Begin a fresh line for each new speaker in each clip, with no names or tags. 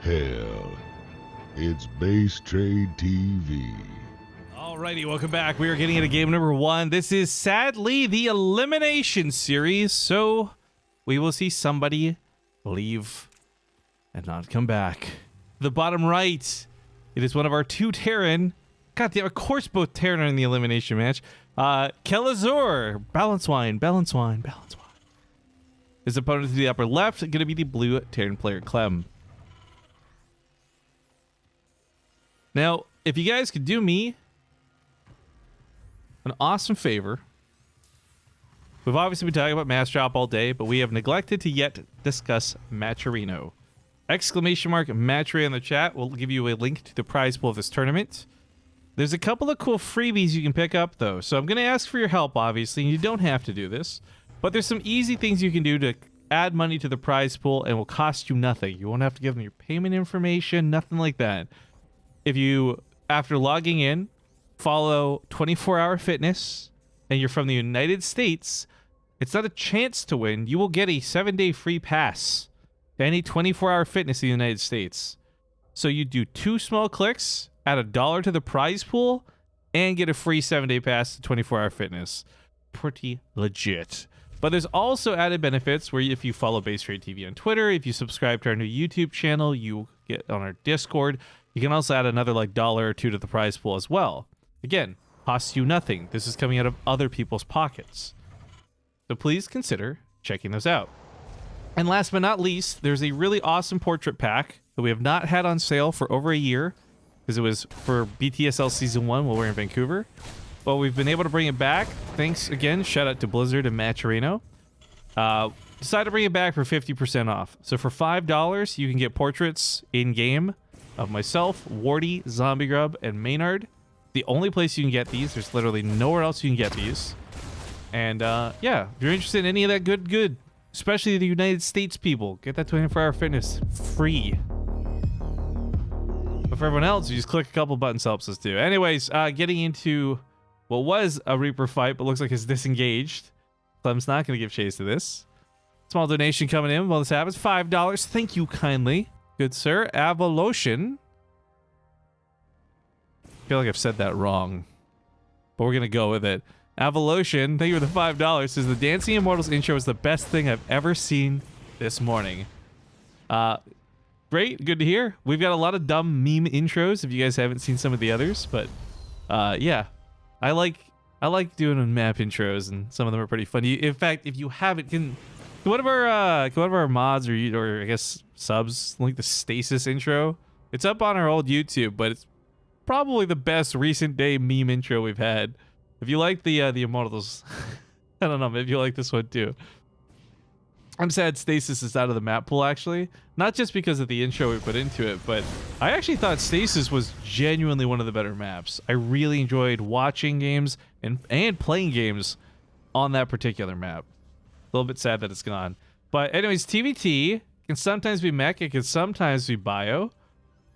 Hell, it's Base Trade TV.
Alrighty, welcome back. We are getting into game number 1. This is sadly the Elimination series, so we will see somebody leave and not come back. The bottom right, it is one of our 2 Terran. God damn, of course both Terran are in the Elimination match. Kelazhur, balance wine. His opponent to the upper left, going to be the blue Terran player, Clem. Now, if you guys could do me an awesome favor. We've obviously been talking about Match Drop all day, but we have neglected to yet discuss Matcherino. !Matchery in the chat will give you a link to the prize pool of this tournament. There's a couple of cool freebies you can pick up, though, so I'm going to ask for your help, obviously, and you don't have to do this. But there's some easy things you can do to add money to the prize pool and will cost you nothing. You won't have to give them your payment information, nothing like that. If you, after logging in, follow 24-Hour Fitness, and you're from the United States, it's not a chance to win. You will get a 7-day free pass to any 24-Hour Fitness in the United States. So you do 2 small clicks, add $1 to the prize pool, and get a free 7-day pass to 24-Hour Fitness. Pretty legit. But there's also added benefits where if you follow Base Trade TV on Twitter, if you subscribe to our new YouTube channel, you get on our Discord. You can also add another like $1 or $2 to the prize pool as well. Again, costs you nothing. This is coming out of other people's pockets. So please consider checking those out. And last but not least, there's a really awesome portrait pack that we have not had on sale for over a year because it was for BTSL Season 1 while we're in Vancouver. But we've been able to bring it back. Thanks again. Shout out to Blizzard and Matcherino. Decided to bring it back for 50% off. So for $5, you can get portraits in-game of myself, Wardy, Zombie Grub, and Maynard. The only place you can get these. There's literally nowhere else you can get these. And yeah, if you're interested in any of that good, especially the United States people, get that 24-Hour Fitness free. But for everyone else, you just click a couple buttons, helps us too. Anyways, getting into what was a Reaper fight, but looks like it's disengaged. Clem's not going to give chase to this. Small donation coming in while this happens. $5. Thank you kindly, good sir. Avalotion. I feel like I've said that wrong, but we're going to go with it. Avalotion, thank you for the $5. Says the Dancing Immortals intro is the best thing I've ever seen this morning. Great, good to hear. We've got a lot of dumb meme intros if you guys haven't seen some of the others, but yeah, I like doing map intros, and some of them are pretty funny. In fact, if you haven't, can one of our mods or I guess subs link the Stasis intro? It's up on our old YouTube, but it's probably the best recent day meme intro we've had. If you like the Immortals, I don't know, maybe you like this one too. I'm sad Stasis is out of the map pool, actually. Not just because of the intro we put into it, but I actually thought Stasis was genuinely one of the better maps. I really enjoyed watching games and playing games on that particular map. A little bit sad that it's gone. But anyways, TvT can sometimes be mech, it can sometimes be bio.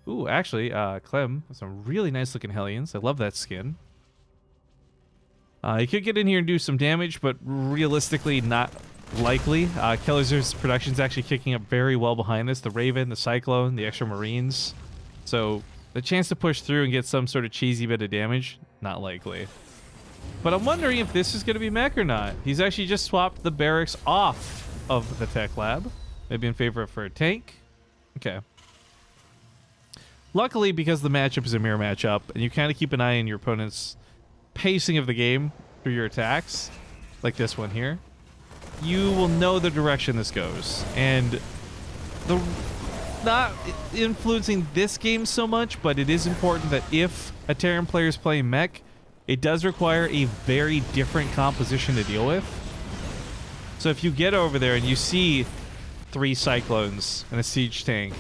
Ooh, actually, Clem, some really nice looking Hellions. I love that skin. You could get in here and do some damage, but realistically not likely. Kelazhur's production is actually kicking up very well behind this. The Raven, the Cyclone, the extra Marines. So the chance to push through and get some sort of cheesy bit of damage, not likely. But I'm wondering if this is going to be mech or not. He's actually just swapped the barracks off of the tech lab. Maybe in favor for a tank. Okay. Luckily, because the matchup is a mirror matchup, and you kind of keep an eye on your opponent's pacing of the game through your attacks, like this one here, you will know the direction this goes. And the not influencing this game so much, but it is important that if a Terran player is playing mech, it does require a very different composition to deal with. So if you get over there and you see 3 Cyclones and a siege tank,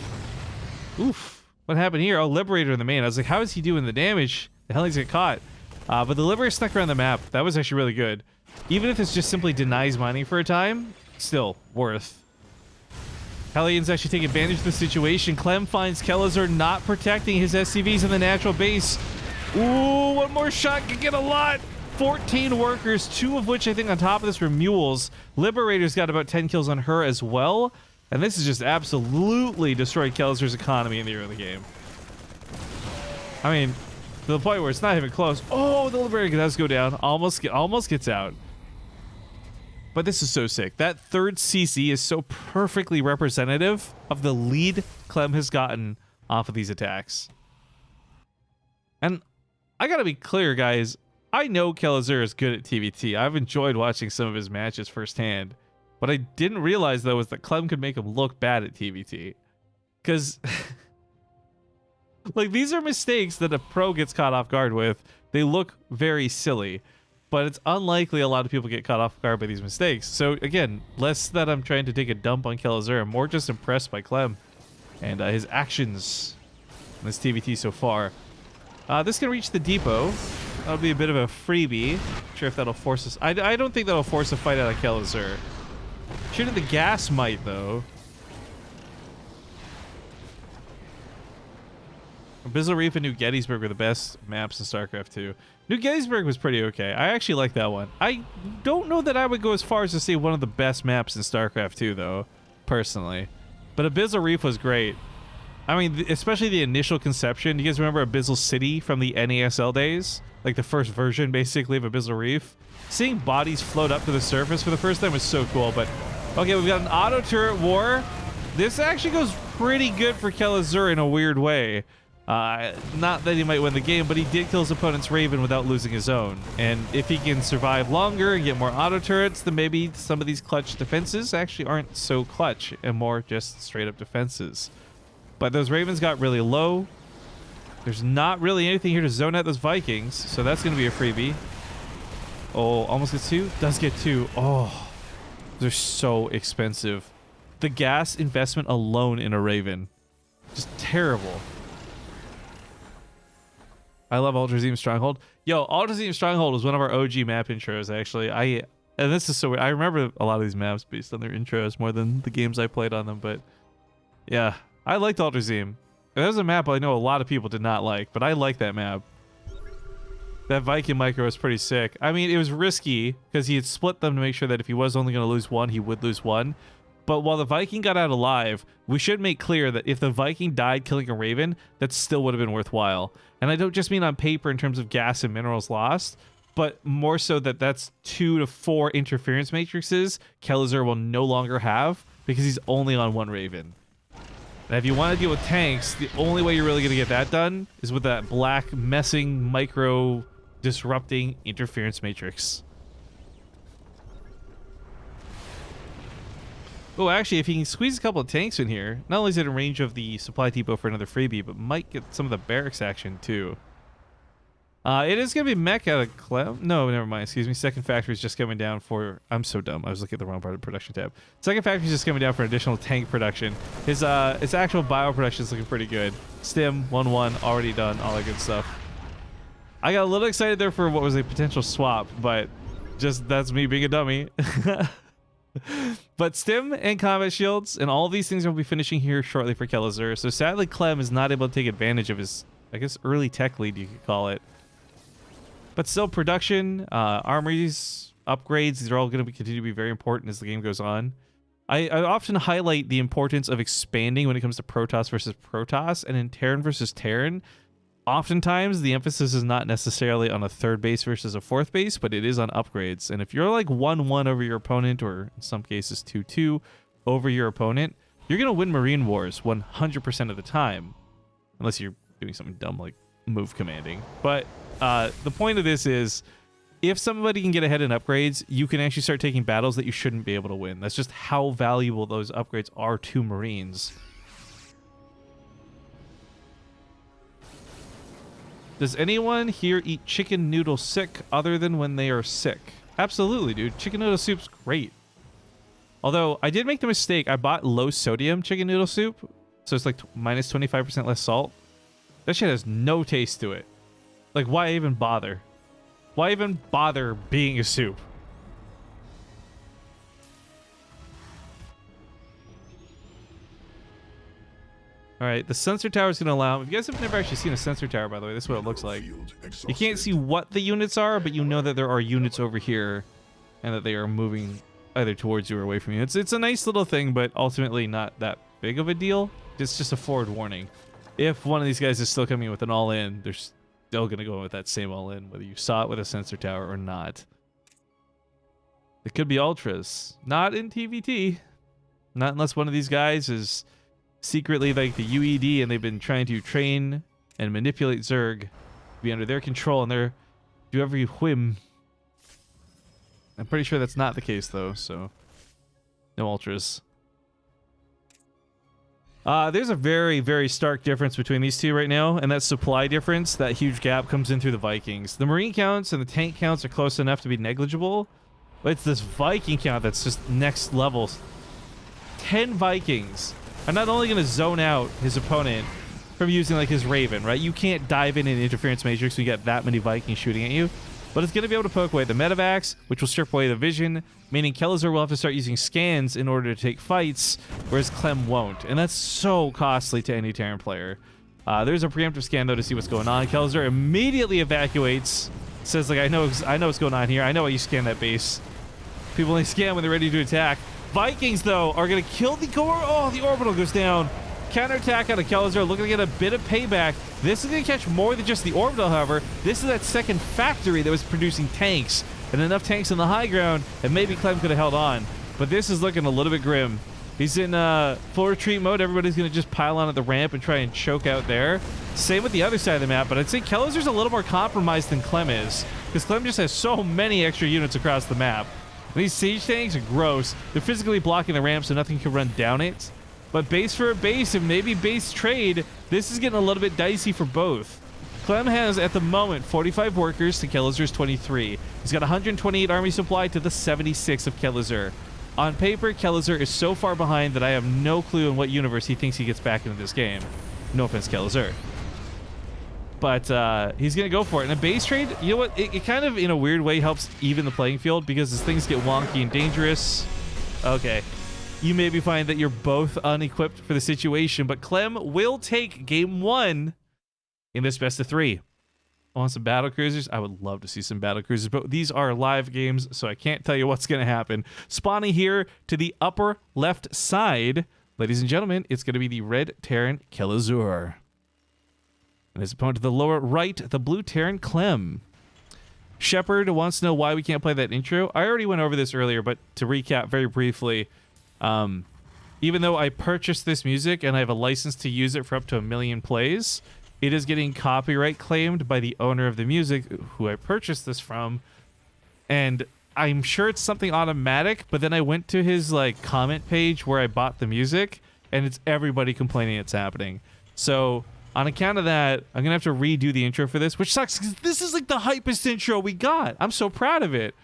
oof, what happened here? Oh, Liberator in the main. I was like, how is he doing the damage? The hell he's get caught. But the Liberator snuck around the map. That was actually really good. Even if it's just simply denies mining for a time, still worth. Hellions actually take advantage of the situation. Clem finds Kelazhur not protecting his SCVs in the natural base. Ooh, one more shot could get a lot. 14 workers, 2 of which I think on top of this were mules. Liberator's got about 10 kills on her as well. And this has just absolutely destroyed Kelazhur's economy in the early game. I mean, to the point where it's not even close. Oh, the Liberator does go down. Almost gets out. But this is so sick. That third CC is so perfectly representative of the lead Clem has gotten off of these attacks. And I gotta be clear, guys. I know Kelazhur is good at TvT. I've enjoyed watching some of his matches firsthand. What I didn't realize, though, was that Clem could make him look bad at TvT. Because... like, these are mistakes that a pro gets caught off guard with. They look very silly, but it's unlikely a lot of people get caught off guard by these mistakes. So, again, less that I'm trying to take a dump on Kelazhur, I'm more just impressed by Clem and his actions in this TvT so far. This can reach the depot. That'll be a bit of a freebie. Not sure if that'll force us. I don't think that'll force a fight out of Kelazhur. Shooting the gas might, though. Abyssal Reef and New Gettysburg were the best maps in StarCraft 2. New Gettysburg was pretty okay. I actually like that one. I don't know that I would go as far as to say one of the best maps in StarCraft 2, though, personally. But Abyssal Reef was great. I mean, especially the initial conception. You guys remember Abyssal City from the NASL days? Like the first version, basically, of Abyssal Reef? Seeing bodies float up to the surface for the first time was so cool, but... okay, we've got an auto turret war. This actually goes pretty good for Kelazhur in a weird way. Not that he might win the game, but he did kill his opponent's Raven without losing his own. And if he can survive longer and get more auto turrets, then maybe some of these clutch defenses actually aren't so clutch and more just straight up defenses. But those Ravens got really low. There's not really anything here to zone out those Vikings, so that's going to be a freebie. Oh, almost gets two? Does get two. Oh, they're so expensive. The gas investment alone in a Raven. Just terrible. I love Ultrazeme Stronghold. Yo, Ultrazeme Stronghold was one of our OG map intros, actually. And this is so weird. I remember a lot of these maps based on their intros more than the games I played on them, but yeah, I liked Ultrazeme. That was a map I know a lot of people did not like, but I like that map. That Viking micro was pretty sick. I mean, it was risky because he had split them to make sure that if he was only going to lose one, he would lose one. But while the Viking got out alive, we should make clear that if the Viking died killing a Raven, that still would have been worthwhile. And I don't just mean on paper in terms of gas and minerals lost, but more so that that's 2 to 4 interference matrices Kelazhur will no longer have because he's only on one Raven. And if you want to deal with tanks, the only way you're really going to get that done is with that black messing micro disrupting interference matrix. Oh, actually, if he can squeeze a couple of tanks in here, not only is it in range of the supply depot for another freebie, but might get some of the barracks action too. It is going to be mech out of Clem. No, never mind. Excuse me. Second factory is just coming down for... I'm so dumb. I was looking at the wrong part of the production tab. Second factory is just coming down for additional tank production. His actual bio production is looking pretty good. Stim, 1-1, already done. All that good stuff. I got a little excited there for what was a potential swap, but just that's me being a dummy. But Stim and combat shields and all these things will be finishing here shortly for Kelazhur. So sadly, Clem is not able to take advantage of his, I guess, early tech lead, you could call it. But still, production, armories, upgrades, these are all going to continue to be very important as the game goes on. I often highlight the importance of expanding when it comes to Protoss versus Protoss, and in Terran versus Terran, oftentimes the emphasis is not necessarily on a third base versus a fourth base, but it is on upgrades. And if you're like 1-1 over your opponent, or in some cases 2-2 over your opponent, you're going to win Marine Wars 100% of the time. Unless you're doing something dumb like move commanding. But the point of this is, if somebody can get ahead in upgrades, you can actually start taking battles that you shouldn't be able to win. That's just how valuable those upgrades are to Marines. Does anyone here eat chicken noodle sick other than when they are sick? Absolutely, dude. Chicken noodle soup's great. Although, I did make the mistake. I bought low sodium chicken noodle soup, so it's like minus 25% less salt. That shit has no taste to it. Like, why even bother? Why even bother being a soup? All right, the sensor tower is going to allow... If you guys have never actually seen a sensor tower, by the way, this is what it looks like. You can't see what the units are, but you know that there are units over here and that they are moving either towards you or away from you. It's a nice little thing, but ultimately not that big of a deal. It's just a forward warning. If one of these guys is still coming with an all-in, they're still going to go with that same all-in, whether you saw it with a sensor tower or not. It could be ultras. Not in TvT. Not unless one of these guys is secretly like the UED and they've been trying to train and manipulate Zerg to be under their control and their do every whim. I'm pretty sure that's not the case though, so no ultras. There's a very, very stark difference between these two right now, and that supply difference, that huge gap comes in through the Vikings. The Marine counts and the tank counts are close enough to be negligible, but it's this Viking count that's just next level. 10 Vikings are not only going to zone out his opponent from using like his Raven, right? You can't dive in an interference matrix when you get that many Vikings shooting at you, but it's going to be able to poke away the medevacs, which will strip away the vision, meaning Kelazhur will have to start using scans in order to take fights, whereas Clem won't. And that's so costly to any Terran player. There's a preemptive scan, though, to see what's going on. Kelazhur immediately evacuates, says, like, I know what's going on here. I know why you scan that base. People only scan when they're ready to attack. Vikings, though, are going to kill the core. Oh, the orbital goes down. Counterattack out of Kelazhur, looking to get a bit of payback. This is going to catch more than just the orbital, however. This is that second factory that was producing tanks, and enough tanks on the high ground, and maybe Clem could have held on. But this is looking a little bit grim. He's in full retreat mode. Everybody's going to just pile on at the ramp and try and choke out there. Same with the other side of the map, but I'd say Kelazhur's a little more compromised than Clem is, because Clem just has so many extra units across the map. And these siege tanks are gross. They're physically blocking the ramp so nothing can run down it. But base for a base and maybe base trade, this is getting a little bit dicey for both. Clem has, at the moment, 45 workers to Kelazhur's 23. He's got 128 army supply to the 76 of Kelazhur. On paper, Kelazhur is so far behind that I have no clue in what universe he thinks he gets back into this game. No offense, Kelazhur. But he's going to go for it. And a base trade, you know what? It kind of, in a weird way, helps even the playing field because as things get wonky and dangerous... Okay. You maybe find that you're both unequipped for the situation, but Clem will take game 1 in this best of 3. Want some battle cruisers? I would love to see some battle cruisers, but these are live games, so I can't tell you what's going to happen. Spawning here to the upper left side, ladies and gentlemen, it's going to be the red Terran Kelazhur. And his opponent to the lower right, the blue Terran Clem. Shepard wants to know why we can't play that intro. I already went over this earlier, but to recap very briefly... even though I purchased this music and I have a license to use it for up to 1 million plays, it is getting copyright claimed by the owner of the music who I purchased this from. And I'm sure it's something automatic, but then I went to his like comment page where I bought the music and it's everybody complaining it's happening. So on account of that, I'm going to have to redo the intro for this, which sucks because this is like the hypest intro we got. I'm so proud of it.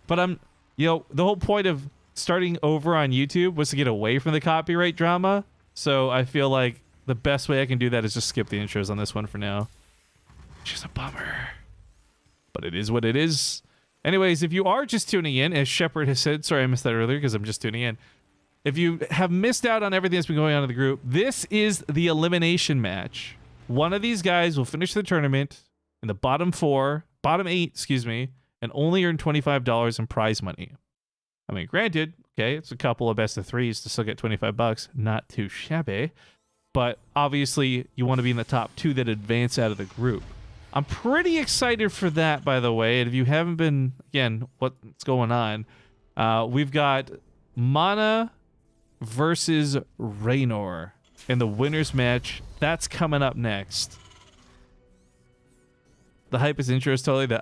But the whole point of starting over on YouTube was to get away from the copyright drama, so I feel like the best way I can do that is just skip the intros on this one for now. Which is a bummer. But it is what it is. Anyways, if you are just tuning in, as Shepard has said, sorry I missed that earlier because I'm just tuning in. If you have missed out on everything that's been going on in the group, this is the elimination match. One of these guys will finish the tournament in the bottom 8, excuse me, and only earn $25 in prize money. I mean, granted, okay, it's a couple of best of 3s to still get $25. Not too shabby. But obviously, you want to be in the top 2 that advance out of the group. I'm pretty excited for that, by the way. And if you haven't been, again, what's going on? We've got Mana versus Raynor in the winner's match. That's coming up next. The hypest intro is totally the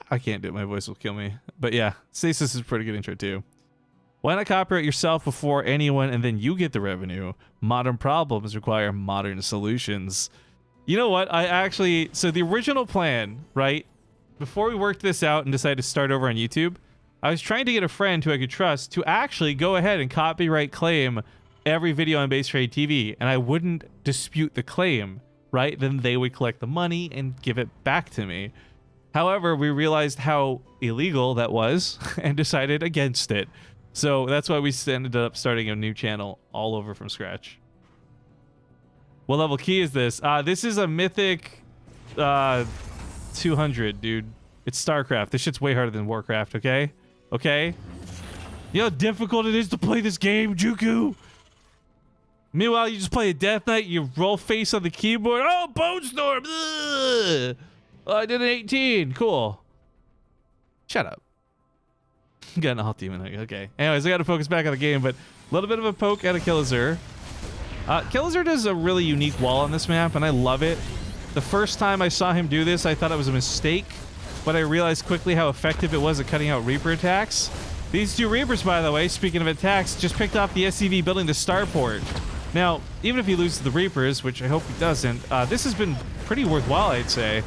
I can't do it. My voice will kill me. But yeah, Stasis is a pretty good intro too. Why not copyright yourself before anyone and then you get the revenue? Modern problems require modern solutions. You know what? So the original plan, right? Before we worked this out and decided to start over on YouTube, I was trying to get a friend who I could trust to actually go ahead and copyright claim every video on Base Trade TV, and I wouldn't dispute the claim, right? Then they would collect the money and give it back to me. However, we realized how illegal that was and decided against it. So that's why we ended up starting a new channel all over from scratch. What level key is this? This is a mythic 200, dude. It's StarCraft. This shit's way harder than Warcraft, okay? Okay? You know how difficult it is to play this game, Juku? Meanwhile, you just play a Death Knight, you roll face on the keyboard. Oh, Bone Storm! Ugh. Oh, I did an 18. Cool. Shut up. Got an alt demon. Okay. Anyways, I got to focus back on the game, but a little bit of a poke out of Kelazhur. Kelazhur does a really unique wall on this map, and I love it. The first time I saw him do this, I thought it was a mistake, but I realized quickly how effective it was at cutting out Reaper attacks. These two Reapers, by the way, speaking of attacks, just picked off the SCV building the starport. Now, even if he loses the Reapers, which I hope he doesn't, this has been pretty worthwhile, I'd say.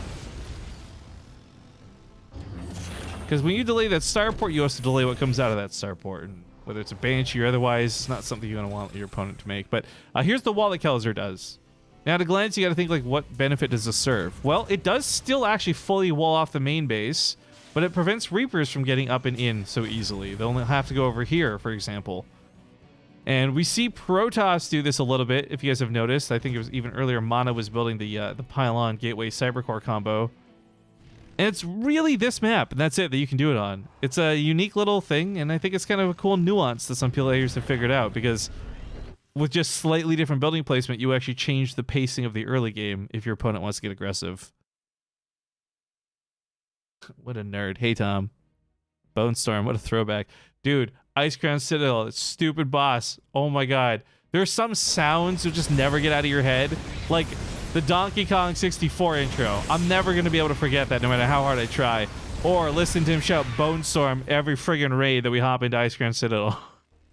Because when you delay that starport, you also delay what comes out of that starport. And whether it's a Banshee or otherwise, it's not something you're going to want your opponent to make. But here's the wall that Kelazhur does. Now, at a glance, you got to think, like, what benefit does this serve? Well, it does still actually fully wall off the main base, but it prevents Reapers from getting up and in so easily. They'll only have to go over here, for example. And we see Protoss do this a little bit, if you guys have noticed. I think it was even earlier, Mana was building the Pylon Gateway Cybercore combo. And it's really this map, and that's it that you can do it on. It's a unique little thing, and I think it's kind of a cool nuance that some players have figured out, because with just slightly different building placement, you actually change the pacing of the early game if your opponent wants to get aggressive. What a nerd. Hey, Tom. Bone Storm, what a throwback. Dude, Ice Crown Citadel, stupid boss. Oh my god. There's some sounds that just never get out of your head. Like the Donkey Kong 64 intro. I'm never going to be able to forget that no matter how hard I try. Or listen to him shout Bone Storm every friggin' raid that we hop into Ice Crown Citadel.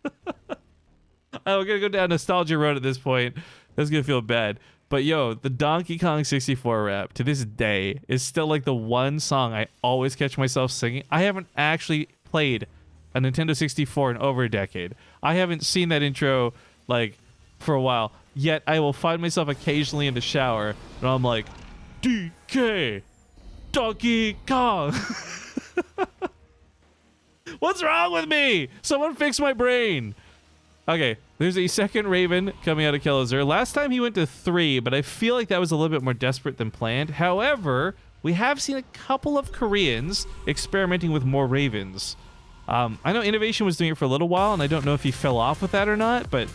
I'm going to go down nostalgia road at this point. That's going to feel bad. But yo, the Donkey Kong 64 rap to this day is still like the one song I always catch myself singing. I haven't actually played a Nintendo 64 in over a decade. I haven't seen that intro like for a while. Yet I will find myself occasionally in the shower and I'm like, DK, Donkey Kong. What's wrong with me? Someone fix my brain. Okay, there's a second Raven coming out of Kelazhur. Last time he went to 3, but I feel like that was a little bit more desperate than planned. However, we have seen a couple of Koreans experimenting with more Ravens. I know Innovation was doing it for a little while, and I don't know if he fell off with that or not, but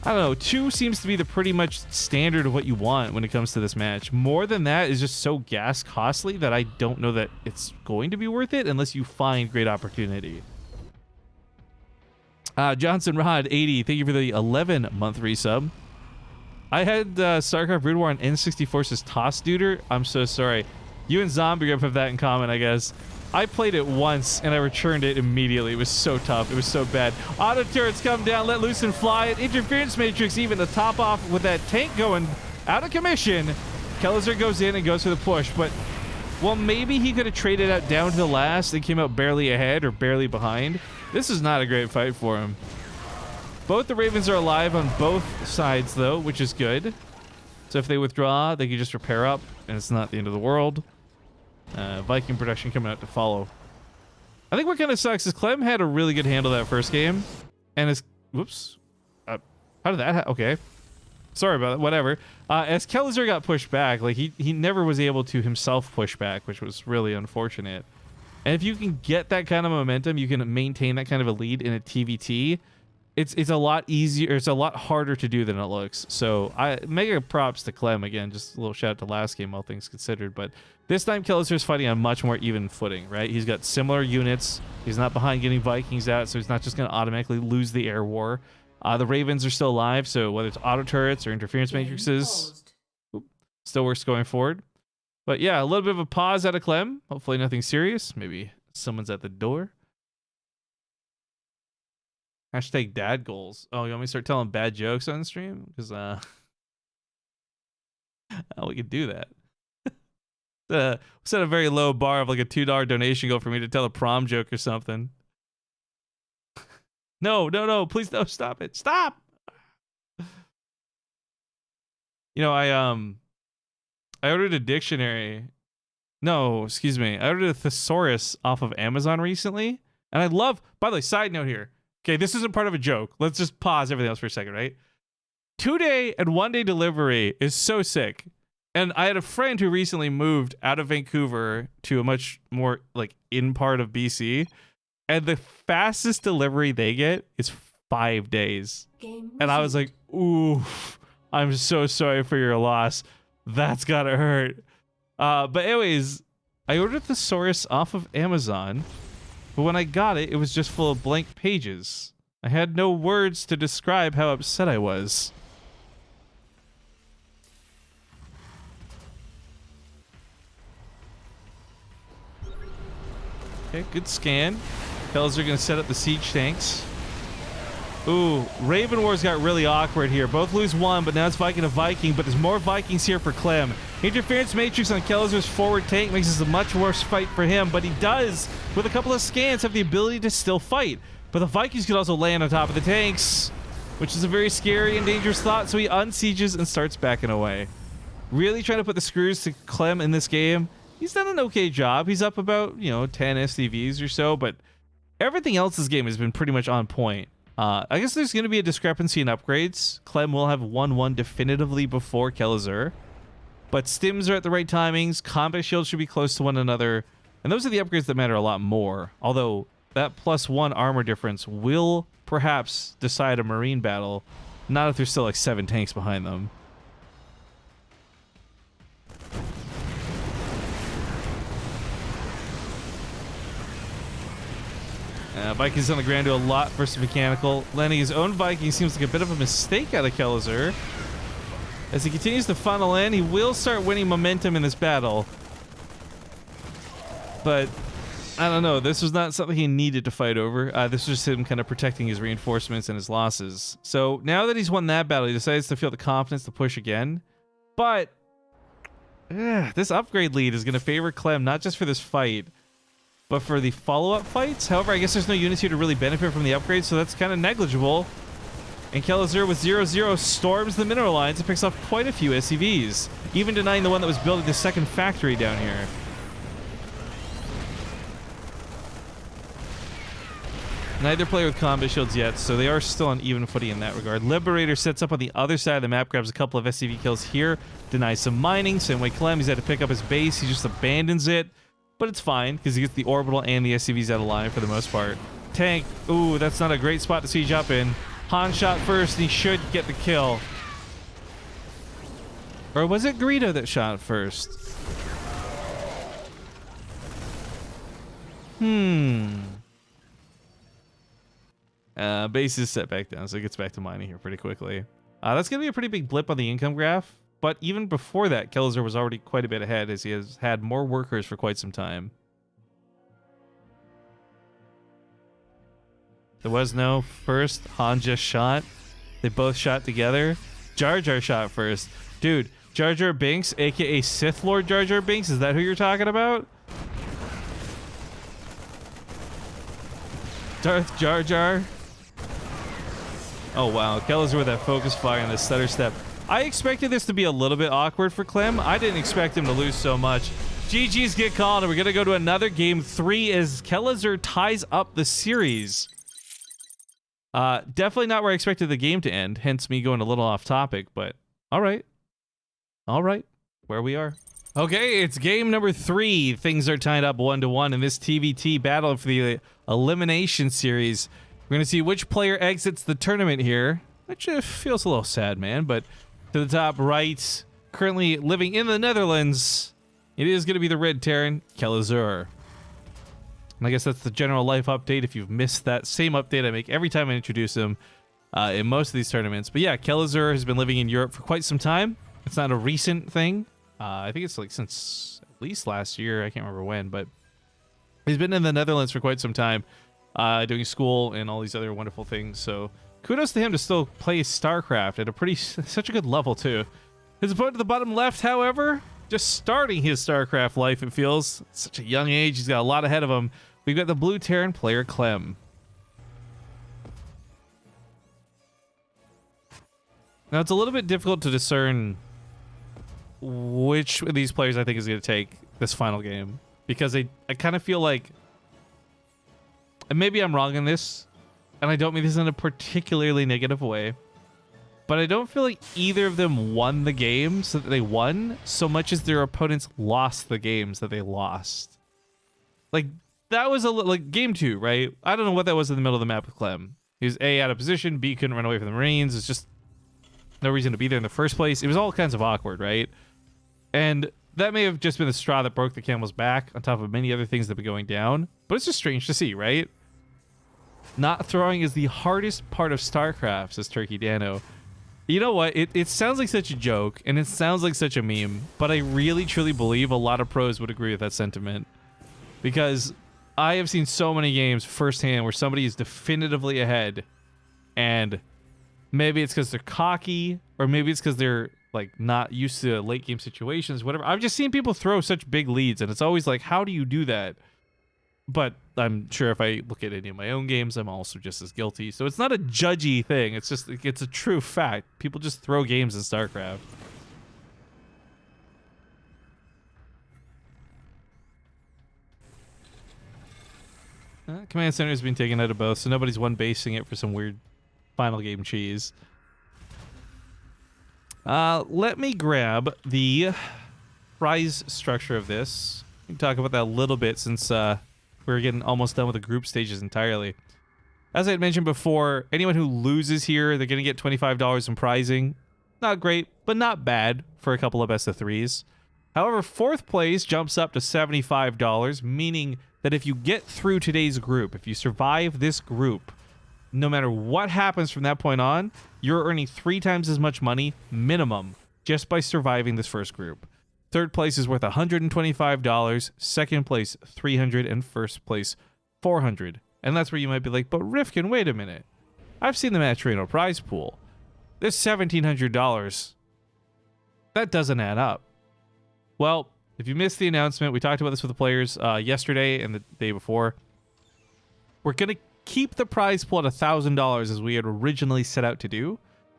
I don't know. 2 seems to be the pretty much standard of what you want when it comes to this match. More than that is just so gas costly that I don't know that it's going to be worth it unless you find great opportunity. Johnson Rod 80, thank you for the 11-month resub. I had StarCraft Brood War on N64 says Toss Duder. I'm so sorry. You and Zombie Grip have that in common, I guess. I played it once and I returned it immediately. It was so tough. It was so bad. Auto turrets come down, let loose and fly it. Interference matrix even to top off with that tank going out of commission. Kelazhur goes in and goes for the push, but well, maybe he could have traded out down to the last and came out barely ahead or barely behind. This is not a great fight for him. Both the Ravens are alive on both sides, though, which is good. So if they withdraw, they can just repair up, and it's not the end of the world. Viking production coming out to follow. I think what kind of sucks is Clem had a really good handle that first game, and his... Whoops. How did that okay. Sorry about that. Whatever. As Kelazhur got pushed back, like he never was able to himself push back, which was really unfortunate. And if you can get that kind of momentum, you can maintain that kind of a lead in a TvT. It's a lot easier. It's a lot harder to do than it looks. So mega props to Clem again. Just a little shout out to last game, all things considered. But this time Kelazhur's fighting on much more even footing, right? He's got similar units. He's not behind getting Vikings out, so he's not just going to automatically lose the air war. The Ravens are still alive, so whether it's auto turrets or interference matrices, still works going forward. But yeah, a little bit of a pause out of Clem. Hopefully nothing serious. Maybe someone's at the door. Hashtag dad goals. Oh, you want me to start telling bad jokes on stream? Because we could do that. Set a very low bar of like a $2 donation goal for me to tell a prom joke or something. No, please no, stop it. Stop. You know, I ordered a dictionary. No, excuse me. I ordered a thesaurus off of Amazon recently. And I love, by the way, side note here. Okay, this isn't part of a joke. Let's just pause everything else for a second, right? 2-day and 1-day delivery is so sick. And I had a friend who recently moved out of Vancouver to a much more like in part of BC. And the fastest delivery they get is 5 days. And I was like, oof, I'm so sorry for your loss. That's gotta hurt. But anyways, I ordered the Thesaurus off of Amazon, but when I got it, it was just full of blank pages. I had no words to describe how upset I was. Okay, good scan. Kelazhur gonna set up the siege tanks. Ooh, Raven Wars got really awkward here. Both lose one, but now it's Viking to Viking, but there's more Vikings here for Clem. Interference Matrix on Kelazhur's forward tank makes this a much worse fight for him, but he does, with a couple of scans, have the ability to still fight. But the Vikings could also land on top of the tanks, which is a very scary and dangerous thought, so he unsieges and starts backing away. Really trying to put the screws to Clem in this game. He's done an okay job. He's up about, 10 SCVs or so, but everything else this game has been pretty much on point. I guess there's going to be a discrepancy in upgrades. Clem will have 1-1 definitively before Kelazhur, but stims are at the right timings. Combat shields should be close to one another, and those are the upgrades that matter a lot more. Although that +1 armor difference will perhaps decide a marine battle, not if there's still like 7 tanks behind them. Vikings on the ground do a lot versus mechanical. Landing his own Viking seems like a bit of a mistake out of Kelazhur. As he continues to funnel in, he will start winning momentum in this battle. But I don't know. This was not something he needed to fight over. This was just him kind of protecting his reinforcements and his losses. So now that he's won that battle, he decides to feel the confidence to push again. But this upgrade lead is going to favor Clem, not just for this fight, but for the follow-up fights. However, I guess there's no units here to really benefit from the upgrades, so that's kind of negligible. And Kelazhur with 0-0 storms the mineral lines and picks off quite a few SCVs, even denying the one that was building the second factory down here. Neither player with combat shields yet, so they are still on even footing in that regard. Liberator sets up on the other side of the map, grabs a couple of SCV kills here, denies some mining. Same way Clem, he's had to pick up his base. He just abandons it. But it's fine, because he gets the orbital and the SCVs out of line for the most part. Tank, ooh, that's not a great spot to siege up in. Han shot first, and he should get the kill. Or was it Greedo that shot first? Base is set back down, so it gets back to mining here pretty quickly. That's going to be a pretty big blip on the income graph. But even before that, Kelazhur was already quite a bit ahead, as he has had more workers for quite some time. There was no first. Han just shot. They both shot together. Jar Jar shot first. Dude, Jar Jar Binks, aka Sith Lord Jar Jar Binks, is that who you're talking about? Darth Jar Jar? Oh wow, Kelazhur with that focus fire and the stutter step. I expected this to be a little bit awkward for Clem. I didn't expect him to lose so much. GG's get called, and we're going to go to another game 3 as Kelazhur ties up the series. Definitely not where I expected the game to end, hence me going a little off topic, but all right. All right, where we are. Okay, it's game number 3. Things are tied up 1-1 in this TvT battle for the Elimination series. We're going to see which player exits the tournament here, which feels a little sad, man, but to the top right, currently living in the Netherlands, it is going to be the Red Terran, Kelazhur. And I guess that's the general life update if you've missed that same update I make every time I introduce him in most of these tournaments. But yeah, Kelazhur has been living in Europe for quite some time. It's not a recent thing. I think it's like since at least last year. I can't remember when, but he's been in the Netherlands for quite some time, doing school and all these other wonderful things. So kudos to him to still play StarCraft at a such a good level too. His opponent to the bottom left, however, just starting his StarCraft life, it feels. At such a young age, he's got a lot ahead of him. We've got the blue Terran player, Clem. Now, it's a little bit difficult to discern which of these players I think is going to take this final game, because I kind of feel like, and maybe I'm wrong in this, and I don't mean this in a particularly negative way, but I don't feel like either of them won the games that they won so much as their opponents lost the games that they lost. Like, that was like game 2, right? I don't know what that was in the middle of the map with Clem. He was A, out of position, B, couldn't run away from the Marines. It's just no reason to be there in the first place. It was all kinds of awkward, right? And that may have just been the straw that broke the camel's back on top of many other things that have been going down. But it's just strange to see, right? Not throwing is the hardest part of StarCraft, says Turkey Dano. You know what? It sounds like such a joke, and it sounds like such a meme, but I really, truly believe a lot of pros would agree with that sentiment. Because I have seen so many games firsthand where somebody is definitively ahead, and maybe it's because they're cocky, or maybe it's because they're like not used to late game situations, whatever. I've just seen people throw such big leads, and it's always like, how do you do that? But I'm sure if I look at any of my own games, I'm also just as guilty. So it's not a judgy thing. It's just, it's a true fact. People just throw games in StarCraft. Command Center has been taken out of both, so nobody's one basing it for some weird final game cheese. Let me grab the prize structure of this. We can talk about that a little bit since we're getting almost done with the group stages entirely. As I had mentioned before, anyone who loses here, they're going to get $25 in prizing. Not great, but not bad for a couple of best of threes. However, fourth place jumps up to $75, meaning that if you get through today's group, if you survive this group, no matter what happens from that point on, you're earning 3 times as much money minimum just by surviving this first group. Third place is worth $125, second place $300, and first place $400. And that's where you might be like, but Rifkin, wait a minute. I've seen the Matrino prize pool. There's $1,700. That doesn't add up. Well, if you missed the announcement, we talked about this with the players yesterday and the day before. We're going to keep the prize pool at $1,000 as we had originally set out to do.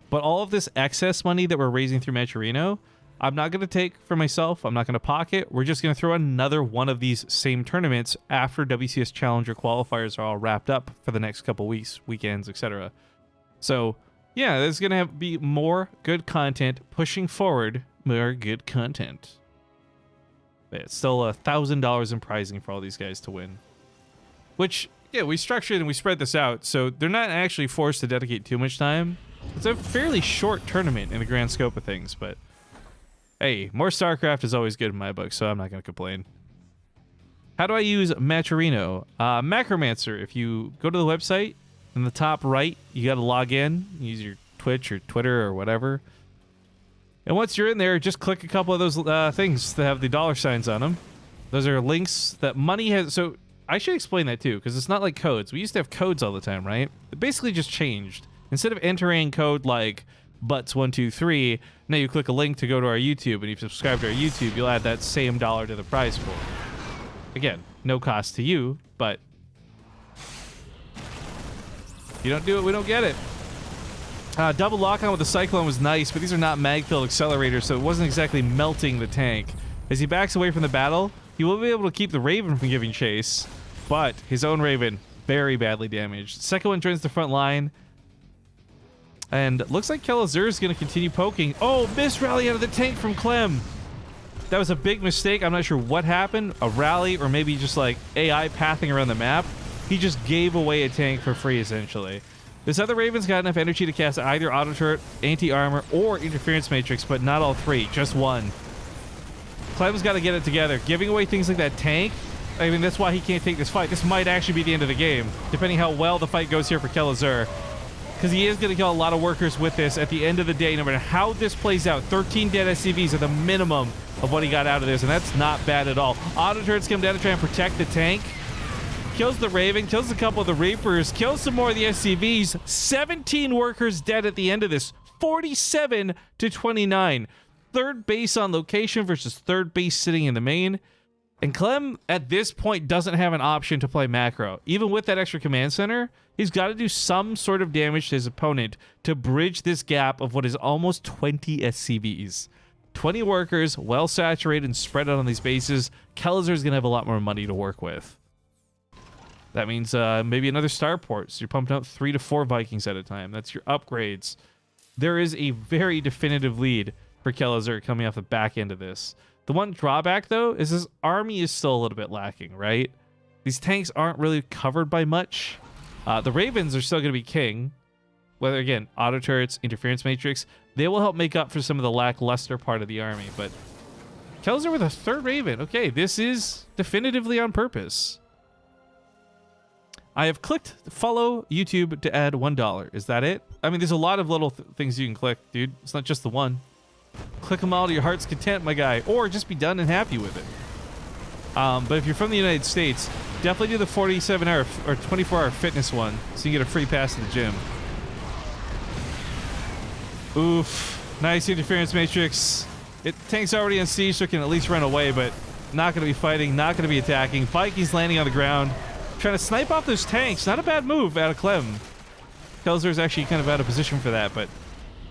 But all of this excess money that we're raising through Matrino, I'm not going to take for myself. I'm not going to pocket. We're just going to throw another one of these same tournaments after WCS Challenger qualifiers are all wrapped up for the next couple weeks, weekends, etc. So, yeah, there's going to be more good content pushing forward more good content. But it's still $1,000 in prizing for all these guys to win. Which, yeah, we structured and we spread this out, so they're not actually forced to dedicate too much time. It's a fairly short tournament in the grand scope of things, but hey, more StarCraft is always good in my book, so I'm not going to complain. How do I use Matrino? Macromancer, if you go to the website, in the top right, you got to log in, use your Twitch or Twitter or whatever. And once you're in there, just click a couple of those things that have the dollar signs on them. Those are links that money has. So I should explain that too, because it's not like codes. We used to have codes all the time, right? It basically just changed. Instead of entering code like butts123, now you click a link to go to our YouTube, and if you subscribe to our YouTube, you'll add that same dollar to the prize pool. Again, no cost to you, but if you don't do it, we don't get it. Double lock-on with the Cyclone was nice, but these are not mag-filled accelerators, so it wasn't exactly melting the tank. As he backs away from the battle, he will be able to keep the Raven from giving chase, but his own Raven, very badly damaged. Second one joins the front line, and looks like Kelazhur is going to continue poking. Oh, missed rally out of the tank from Clem. That was a big mistake. I'm not sure what happened. A rally or maybe just like AI pathing around the map. He just gave away a tank for free, essentially. This other Raven's got enough energy to cast either Auto Turret, Anti-Armor, or Interference Matrix, but not all three, just one. Clem's got to get it together. Giving away things like that tank, I mean, that's why he can't take this fight. This might actually be the end of the game, depending how well the fight goes here for Kelazhur. Because he is going to kill a lot of workers with this at the end of the day, no matter how this plays out. 13 dead SCVs are the minimum of what he got out of this, and that's not bad at all. Auto turrets come down to try and protect the tank. Kills the Raven, kills a couple of the Reapers, kills some more of the SCVs. 17 workers dead at the end of this. 47 to 29. Third base on location versus third base sitting in the main. And Clem, at this point, doesn't have an option to play macro. Even with that extra command center, he's got to do some sort of damage to his opponent to bridge this gap of what is almost 20 SCVs. 20 workers, well saturated and spread out on these bases. Kelazhur is going to have a lot more money to work with. That means maybe another starport. So you're pumping out 3 to 4 Vikings at a time. That's your upgrades. There is a very definitive lead for Kelazhur coming off the back end of this. The one drawback, though, is his army is still a little bit lacking, right? These tanks aren't really covered by much. The Ravens are still going to be king. Whether, again, auto turrets, interference matrix, they will help make up for some of the lackluster part of the army. But Kelazhur with a third Raven. Okay, this is definitively on purpose. I have clicked follow YouTube to add $1. Is that it? I mean, there's a lot of little things you can click, dude. It's not just the one. Click them all to your heart's content, my guy. Or just be done and happy with it. But if you're from the United States, definitely do the 47-hour or 24-hour fitness one so you can get a free pass to the gym. Oof. Nice interference matrix. Tank's already in siege, so it can at least run away, but not going to be fighting, not going to be attacking. Vikings landing on the ground, trying to snipe off those tanks. Not a bad move out of Clem. Kelazhur is actually kind of out of position for that, but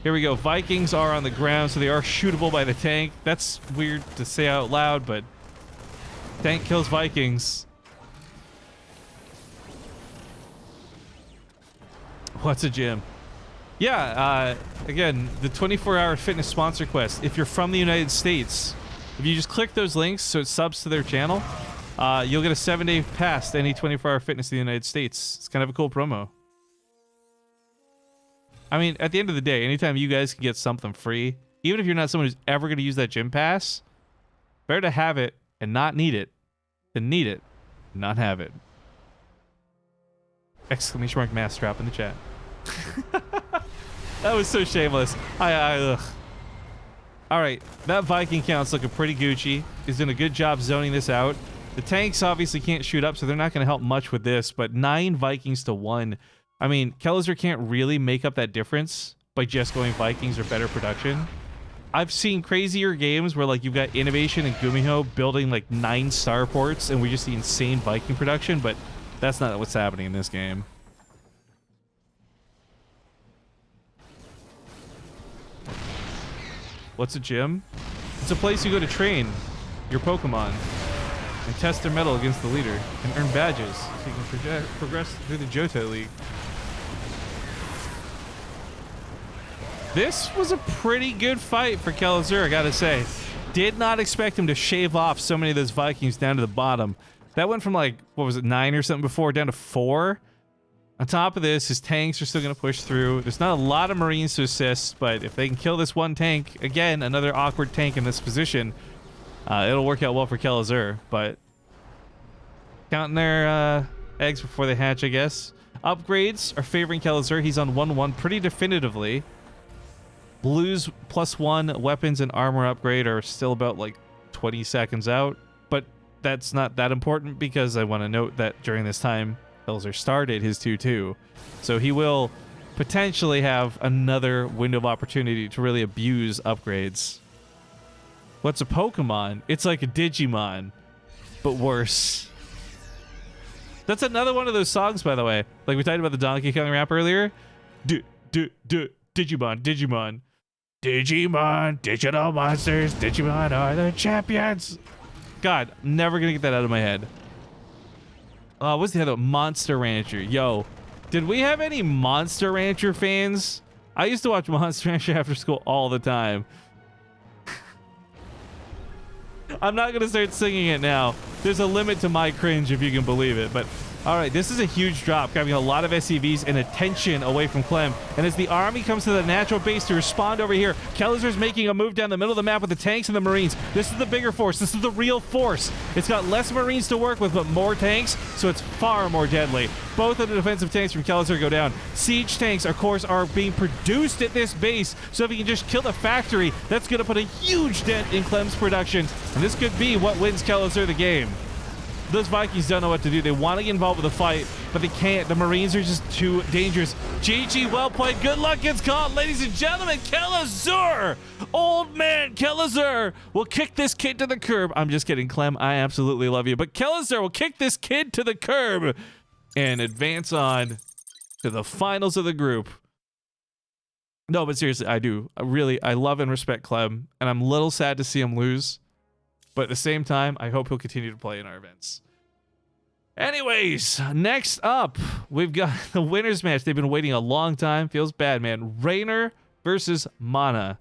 here we go. Vikings are on the ground, so they are shootable by the tank. That's weird to say out loud, but tank kills Vikings. What's a gym? Yeah, again, the 24-hour fitness sponsor quest. If you're from the United States, if you just click those links so it subs to their channel, you'll get a 7-day pass to any 24-hour fitness in the United States. It's kind of a cool promo. I mean, at the end of the day, anytime you guys can get something free, even if you're not someone who's ever going to use that gym pass, better to have it and not need it than need it and not have it. Exclamation mark mass drop in the chat. That was so shameless. Ugh. All right, that Viking count's looking pretty Gucci. He's doing a good job zoning this out. The tanks obviously can't shoot up, so they're not going to help much with this, but 9 Vikings to 1. I mean, Kelazhur can't really make up that difference by just going Vikings or better production. I've seen crazier games where, like, you've got Innovation and Gumiho building, like, 9 starports, and we just see insane Viking production, but that's not what's happening in this game. What's a gym? It's a place you go to train your Pokemon and test their mettle against the leader and earn badges so you can progress through the Johto League. This was a pretty good fight for Kelazhur, I gotta say. Did not expect him to shave off so many of those Vikings down to the bottom. That went from, like, what was it, 9 or something before, down to 4. On top of this, his tanks are still going to push through. There's not a lot of Marines to assist, but if they can kill this one tank, again, another awkward tank in this position, it'll work out well for Kelazhur. But counting their eggs before they hatch, I guess. Upgrades are favoring Kelazhur. He's on 1-1 pretty definitively. Blues +1 weapons and armor upgrade are still about, like, 20 seconds out. But that's not that important because I want to note that during this time, Kelazhur started his 2-2, so he will potentially have another window of opportunity to really abuse upgrades. What's a Pokemon? It's like a Digimon, but worse. That's another one of those songs, by the way. Like we talked about the Donkey Kong rap earlier. Digimon, Digimon. Digimon, digital monsters, Digimon are the champions. God, I'm never gonna get that out of my head. What's the other one? Monster Rancher. Yo, did we have any Monster Rancher fans? I used to watch Monster Rancher after school all the time. I'm not going to start singing it now. There's a limit to my cringe, if you can believe it. But, all right, this is a huge drop, grabbing a lot of SCVs and attention away from Clem. And as the army comes to the natural base to respond over here, Kelazhur's making a move down the middle of the map with the tanks and the Marines. This is the bigger force. This is the real force. It's got less Marines to work with, but more tanks, so it's far more deadly. Both of the defensive tanks from Kelazhur go down. Siege tanks, of course, are being produced at this base, so if he can just kill the factory, that's going to put a huge dent in Clem's production, and this could be what wins Kelazhur the game. Those Vikings don't know what to do. They want to get involved with the fight, but they can't. The Marines are just too dangerous. GG, well played. Good luck gets caught. Ladies and gentlemen, Kelazhur! Old man Kelazhur will kick this kid to the curb. I'm just kidding, Clem. I absolutely love you. But Kelazhur will kick this kid to the curb and advance on to the finals of the group. No, but seriously, I do. I love and respect Clem, and I'm a little sad to see him lose. But at the same time, I hope he'll continue to play in our events. Anyways, next up, we've got the winners match. They've been waiting a long time. Feels bad, man. Rainer versus Mana.